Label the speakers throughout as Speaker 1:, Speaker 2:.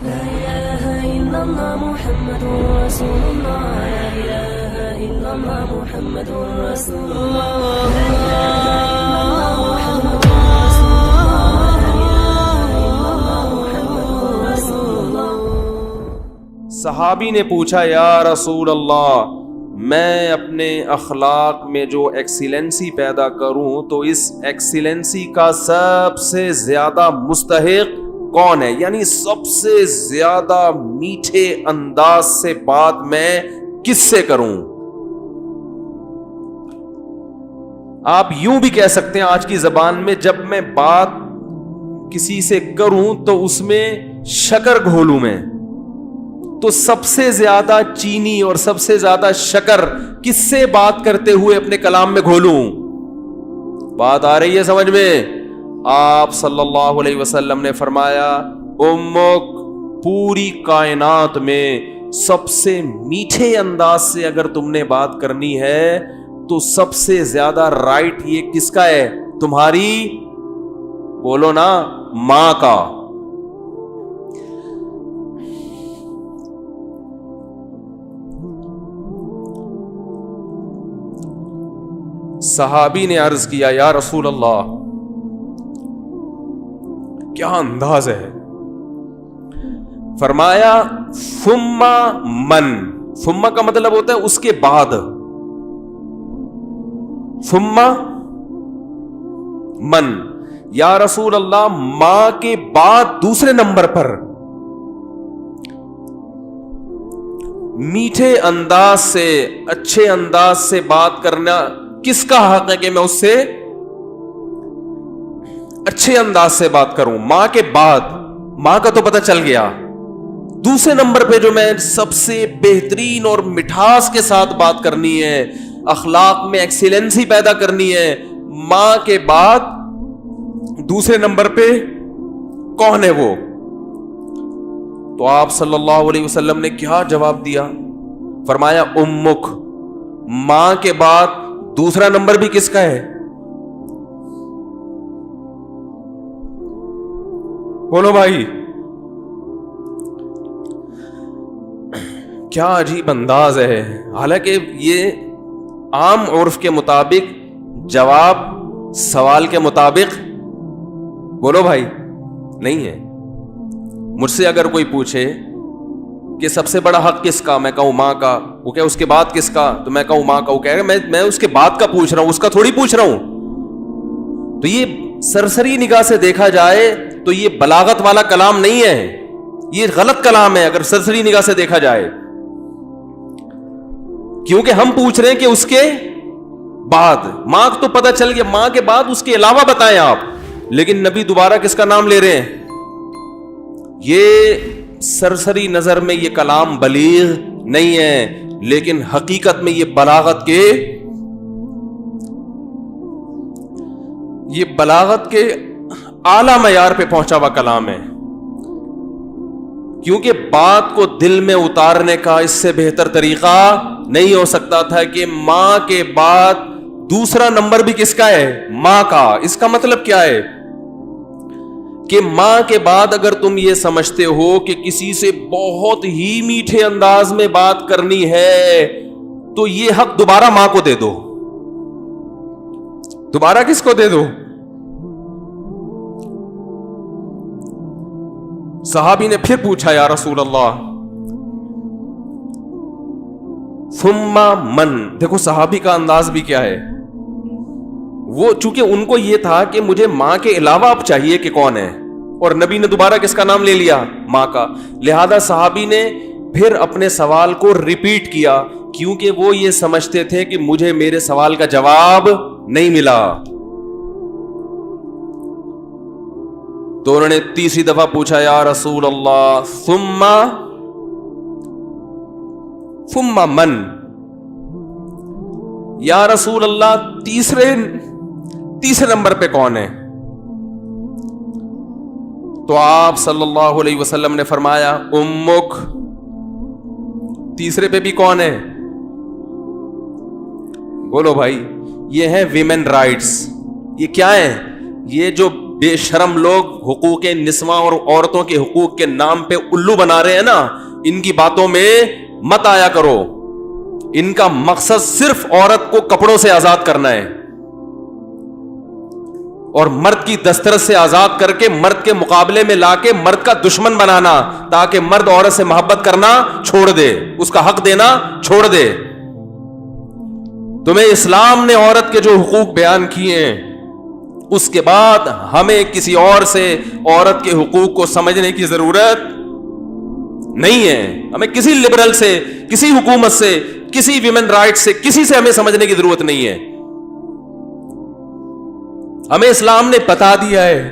Speaker 1: لا إله إلا الله محمد رسول الله لا إله إلا الله محمد رسول الله لا إله إلا الله محمد رسول الله لا إله إلا الله محمد رسول الله.
Speaker 2: صحابی نے پوچھا یا رسول اللہ میں اپنے اخلاق میں جو ایکسیلنسی پیدا کروں تو اس ایکسیلنسی کا سب سے زیادہ مستحق کون ہے, یعنی سب سے زیادہ میٹھے انداز سے بات میں کس سے کروں. آپ یوں بھی کہہ سکتے ہیں آج کی زبان میں, جب میں بات کسی سے کروں تو اس میں شکر گھولوں میں, تو سب سے زیادہ چینی اور سب سے زیادہ شکر کس سے بات کرتے ہوئے اپنے کلام میں گھولوں. بات آ رہی ہے سمجھ میں؟ آپ صلی اللہ علیہ وسلم نے فرمایا امک, پوری کائنات میں سب سے میٹھے انداز سے اگر تم نے بات کرنی ہے تو سب سے زیادہ رائٹ یہ کس کا ہے؟ تمہاری, بولو نا, ماں کا. صحابی نے عرض کیا یا رسول اللہ کیا انداز ہے؟ فرمایا ثم من, ثم کا مطلب ہوتا ہے اس کے بعد, ثم من, یا رسول اللہ ماں کے بعد دوسرے نمبر پر میٹھے انداز سے اچھے انداز سے بات کرنا کس کا حق ہے کہ میں اس سے اچھے انداز سے بات کروں؟ ماں کے بعد, ماں کا تو پتہ چل گیا, دوسرے نمبر پہ جو میں سب سے بہترین اور مٹھاس کے ساتھ بات کرنی ہے, اخلاق میں ایکسیلنسی پیدا کرنی ہے, ماں کے بعد دوسرے نمبر پہ کون ہے وہ؟ تو آپ صلی اللہ علیہ وسلم نے کیا جواب دیا؟ فرمایا امک, ماں کے بعد دوسرا نمبر بھی کس کا ہے؟ بولو بھائی. کیا عجیب انداز ہے. حالانکہ یہ عام عرف کے مطابق جواب سوال کے مطابق, بولو بھائی, نہیں ہے. مجھ سے اگر کوئی پوچھے کہ سب سے بڑا حق کس کا, میں کہوں ماں کا. وہ کہ اس کے بعد کس کا, تو میں کہوں ماں کا. وہ کہے گا میں اس کے بعد کا پوچھ رہا ہوں, اس کا تھوڑی پوچھ رہا ہوں. تو یہ سرسری نگاہ سے دیکھا جائے تو یہ بلاغت والا کلام نہیں ہے, یہ غلط کلام ہے اگر سرسری نگاہ سے دیکھا جائے, کیونکہ ہم پوچھ رہے ہیں کہ اس کے بعد. ماں تو پتہ چل گیا, ماں کے بعد اس کے علاوہ بتائیں آپ, لیکن نبی دوبارہ کس کا نام لے رہے ہیں؟ یہ سرسری نظر میں یہ کلام بلیغ نہیں ہے, لیکن حقیقت میں یہ بلاغت کے اعلی معیار پہ پہنچا ہوا کلام ہے. کیونکہ بات کو دل میں اتارنے کا اس سے بہتر طریقہ نہیں ہو سکتا تھا کہ ماں کے بعد دوسرا نمبر بھی کس کا ہے؟ ماں کا. اس کا مطلب کیا ہے کہ ماں کے بعد اگر تم یہ سمجھتے ہو کہ کسی سے بہت ہی میٹھے انداز میں بات کرنی ہے تو یہ حق دوبارہ ماں کو دے دو. دوبارہ کس کو دے دو؟ صحابی نے پھر پوچھا یا رسول اللہ ثم من. دیکھو صحابی کا انداز بھی کیا ہے, وہ چونکہ ان کو یہ تھا کہ مجھے ماں کے علاوہ اب چاہیے کہ کون ہے, اور نبی نے دوبارہ کس کا نام لے لیا؟ ماں کا. لہذا صحابی نے پھر اپنے سوال کو ریپیٹ کیا, کیونکہ وہ یہ سمجھتے تھے کہ مجھے میرے سوال کا جواب نہیں ملا. تو انہوں نے تیسری دفعہ پوچھا یا رسول اللہ ثم من, یا رسول اللہ تیسرے نمبر پہ کون ہے؟ تو آپ صلی اللہ علیہ وسلم نے فرمایا امک. تیسرے پہ بھی کون ہے؟ بولو بھائی. یہ ہے ویمن رائٹس. یہ کیا ہے؟ یہ جو بے شرم لوگ حقوق نسواں اور عورتوں کے حقوق کے نام پہ الو بنا رہے ہیں نا, ان کی باتوں میں مت آیا کرو. ان کا مقصد صرف عورت کو کپڑوں سے آزاد کرنا ہے اور مرد کی دسترس سے آزاد کر کے مرد کے مقابلے میں لا کے مرد کا دشمن بنانا, تاکہ مرد عورت سے محبت کرنا چھوڑ دے, اس کا حق دینا چھوڑ دے. تمہیں اسلام نے عورت کے جو حقوق بیان کیے ہیں, اس کے بعد ہمیں کسی اور سے عورت کے حقوق کو سمجھنے کی ضرورت نہیں ہے. ہمیں کسی لبرل سے, کسی حکومت سے, کسی ویمن رائٹ سے, کسی سے ہمیں سمجھنے کی ضرورت نہیں ہے. ہمیں اسلام نے بتا دیا ہے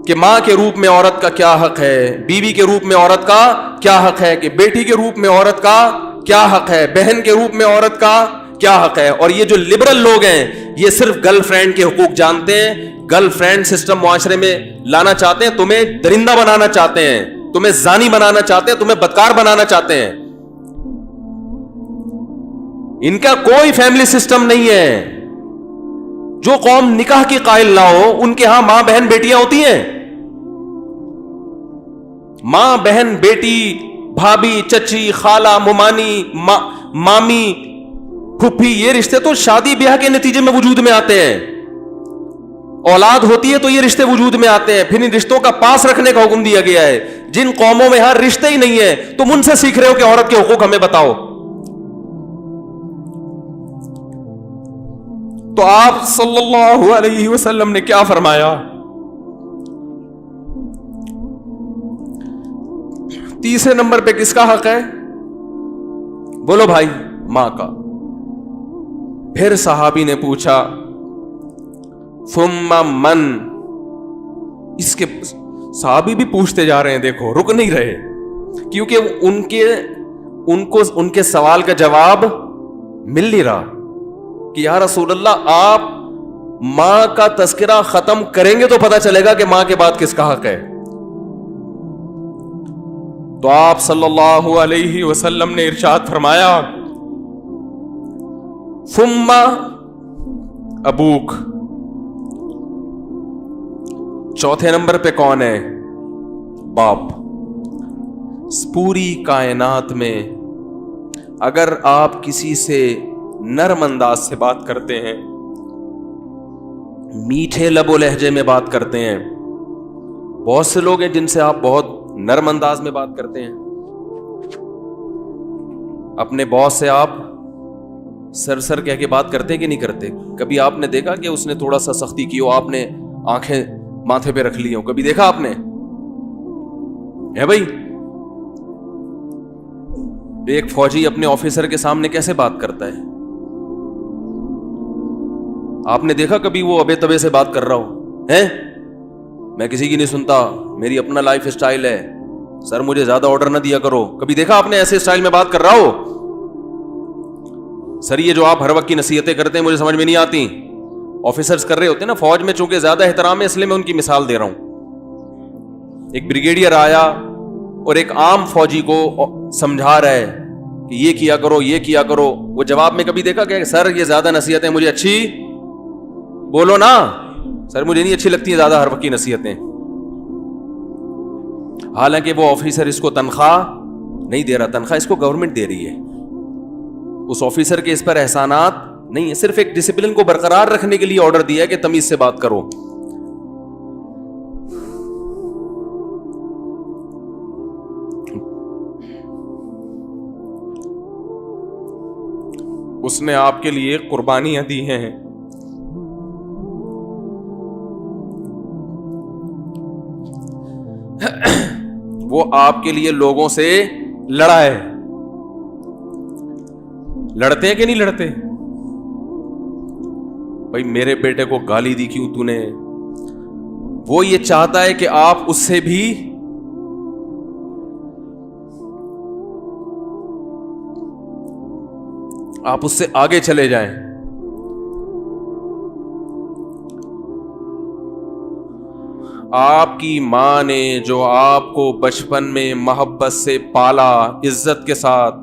Speaker 2: کہ ماں کے روپ میں عورت کا کیا حق ہے, بیوی کے روپ میں عورت کا کیا حق ہے, کہ بیٹی کے روپ میں عورت کا کیا حق ہے, بہن کے روپ میں عورت کا کیا حق ہے. اور یہ جو لبرل لوگ ہیں یہ صرف گرل فرینڈ کے حقوق جانتے ہیں, گرل فرینڈ سسٹم معاشرے میں لانا چاہتے ہیں, تمہیں درندہ بنانا چاہتے ہیں, تمہیں زانی بنانا چاہتے ہیں, تمہیں بدکار بنانا چاہتے ہیں. ان کا کوئی فیملی سسٹم نہیں ہے. جو قوم نکاح کی قائل نہ ہو ان کے ہاں ماں بہن بیٹیاں ہوتی ہیں. ماں بہن بیٹی, بھابھی چچی, خالہ ممانی, مامی پھپھی, یہ رشتے تو شادی بیاہ کے نتیجے میں وجود میں آتے ہیں. اولاد ہوتی ہے تو یہ رشتے وجود میں آتے ہیں. پھر ان رشتوں کا پاس رکھنے کا حکم دیا گیا ہے. جن قوموں میں ہر رشتے ہی نہیں ہے تم ان سے سیکھ رہے ہو کہ عورت کے حقوق ہمیں بتاؤ. تو آپ صلی اللہ علیہ وسلم نے کیا فرمایا؟ تیسرے نمبر پہ کس کا حق ہے؟ بولو بھائی, ماں کا. پھر صحابی نے پوچھا ثم من. اس کے صحابی بھی پوچھتے جا رہے ہیں, دیکھو رک نہیں رہے, کیونکہ ان کے سوال کا جواب مل نہیں رہا کہ یا رسول اللہ آپ ماں کا تذکرہ ختم کریں گے تو پتہ چلے گا کہ ماں کے بعد کس کا حق ہے. تو آپ صلی اللہ علیہ وسلم نے ارشاد فرمایا ثم ابوک. چوتھے نمبر پہ کون ہے؟ باپ. پوری کائنات میں اگر آپ کسی سے نرم انداز سے بات کرتے ہیں, میٹھے لب و لہجے میں بات کرتے ہیں, بہت سے لوگ ہیں جن سے آپ بہت نرم انداز میں بات کرتے ہیں. اپنے باس سے آپ سر کہہ کے بات کرتے ہیں کہ نہیں کرتے؟ کبھی آپ نے دیکھا کہ اس نے تھوڑا سا سختی کی ہو, آپ نے آنکھیں ماتھے پہ رکھ لی ہوں؟ کبھی دیکھا آپ نے؟ ہے بھائی, ایک فوجی اپنے آفیسر کے سامنے کیسے بات کرتا ہے؟ آپ نے دیکھا کبھی وہ ابے تبے سے بات کر رہا ہو؟ ہیں میں کسی کی نہیں سنتا, میری اپنا لائف اسٹائل ہے, سر مجھے زیادہ آرڈر نہ دیا کرو. کبھی دیکھا آپ نے ایسے اسٹائل میں بات کر رہا ہو؟ سر یہ جو آپ ہر وقت کی نصیحتیں کرتے ہیں مجھے سمجھ میں نہیں آتی. آفیسرز کر رہے ہوتے ہیں نا فوج میں, چونکہ زیادہ احترام ہے اس لیے میں ان کی مثال دے رہا ہوں. ایک بریگیڈیئر آیا اور ایک عام فوجی کو سمجھا رہا ہے کہ یہ کیا کرو, یہ کیا کرو. وہ جواب میں کبھی دیکھا کہ سر یہ زیادہ نصیحتیں مجھے اچھی, بولو نا سر مجھے نہیں اچھی لگتی ہیں زیادہ ہر وقت کی نصیحتیں. حالانکہ وہ آفیسر اس کو تنخواہ نہیں دے رہا, تنخواہ اس کو گورنمنٹ دے رہی ہے. اس آفیسر کے اس پر احسانات نہیں ہے, صرف ایک ڈسپلن کو برقرار رکھنے کے لیے آرڈر دیا ہے کہ تمیز سے بات کرو. اس نے آپ کے لیے قربانیاں دی ہیں, وہ آپ کے لیے لوگوں سے لڑا ہے. لڑتے ہیں کہ نہیں لڑتے؟ بھائی میرے بیٹے کو گالی دی کیوں تو نے؟ وہ یہ چاہتا ہے کہ آپ اس سے بھی آپ اس سے آگے چلے جائیں. آپ کی ماں نے جو آپ کو بچپن میں محبت سے پالا عزت کے ساتھ,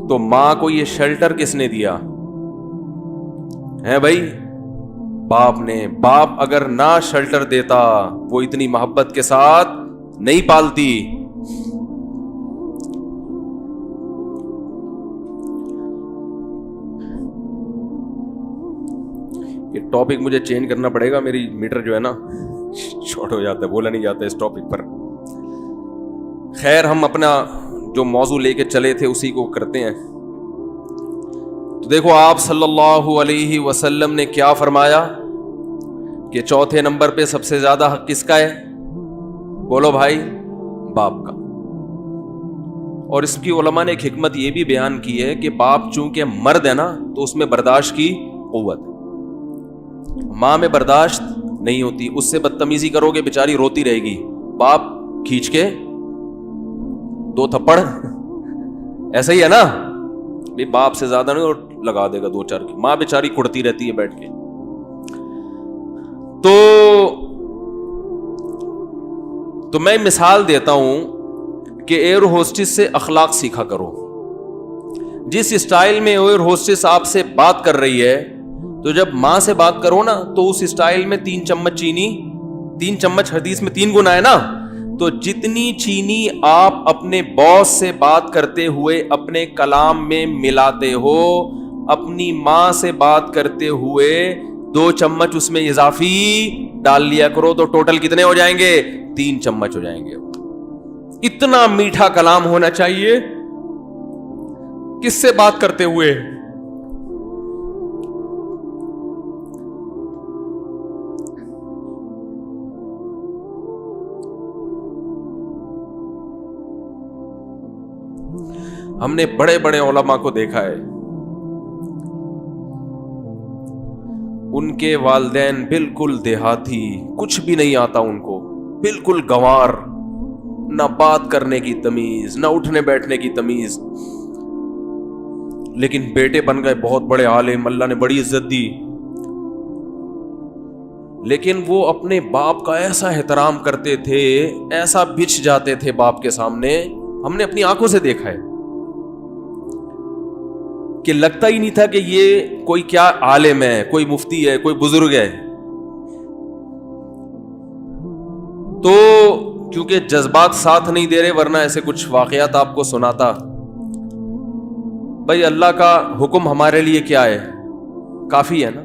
Speaker 2: تو ماں کو یہ شیلٹر کس نے دیا ہے بھائی؟ باپ نے. باپ اگر نہ شیلٹر دیتا وہ اتنی محبت کے ساتھ نہیں پالتی. یہ ٹاپک مجھے چینج کرنا پڑے گا, میری میٹر جو ہے نا شارٹ ہو جاتا ہے, بولا نہیں جاتا اس ٹاپک پر. خیر, ہم اپنا جو موضوع لے کے چلے تھے اسی کو کرتے ہیں. تو دیکھو آپ صلی اللہ علیہ وسلم نے کیا فرمایا کہ چوتھے نمبر پہ سب سے زیادہ حق کس کا ہے؟ بولو بھائی, باپ کا. اور اس کی علماء نے ایک حکمت یہ بھی بیان کی ہے کہ باپ چونکہ مرد ہے نا تو اس میں برداشت کی قوت ہے. ماں میں برداشت نہیں ہوتی, اس سے بدتمیزی کرو گے بیچاری روتی رہے گی, باپ کھینچ کے 2 تھپڑ ایسا ہی ہے نا, باپ سے زیادہ نہیں اور لگا دے گا 2-4 کی. ماں بیچاری کڑتی رہتی ہے بیٹھ کے. تو میں مثال دیتا ہوں کہ ایئر ہوسٹس سے اخلاق سیکھا کرو. جس اسٹائل میں ایئر ہوسٹس آپ سے بات کر رہی ہے تو جب ماں سے بات کرو نا تو اس اسٹائل میں 3 چمچ چینی, 3 چمچ حدیث میں 3 گنا ہے نا, تو جتنی چینی آپ اپنے باس سے بات کرتے ہوئے اپنے کلام میں ملاتے ہو, اپنی ماں سے بات کرتے ہوئے 2 چمچ اس میں اضافی ڈال لیا کرو, تو ٹوٹل کتنے ہو جائیں گے؟ 3 چمچ ہو جائیں گے. اتنا میٹھا کلام ہونا چاہیے کس سے بات کرتے ہوئے؟ ہم نے بڑے بڑے علماء کو دیکھا ہے, ان کے والدین بالکل دیہاتی, کچھ بھی نہیں آتا ان کو, بالکل گنوار, نہ بات کرنے کی تمیز, نہ اٹھنے بیٹھنے کی تمیز, لیکن بیٹے بن گئے بہت بڑے عالم, اللہ نے بڑی عزت دی. لیکن وہ اپنے باپ کا ایسا احترام کرتے تھے, ایسا بچھ جاتے تھے باپ کے سامنے, ہم نے اپنی آنکھوں سے دیکھا ہے کہ لگتا ہی نہیں تھا کہ یہ کوئی کیا عالم ہے, کوئی مفتی ہے, کوئی بزرگ ہے. تو کیونکہ جذبات ساتھ نہیں دے رہے, ورنہ ایسے کچھ واقعات آپ کو سناتا. بھائی اللہ کا حکم ہمارے لیے کیا ہے؟ کافی ہے نا.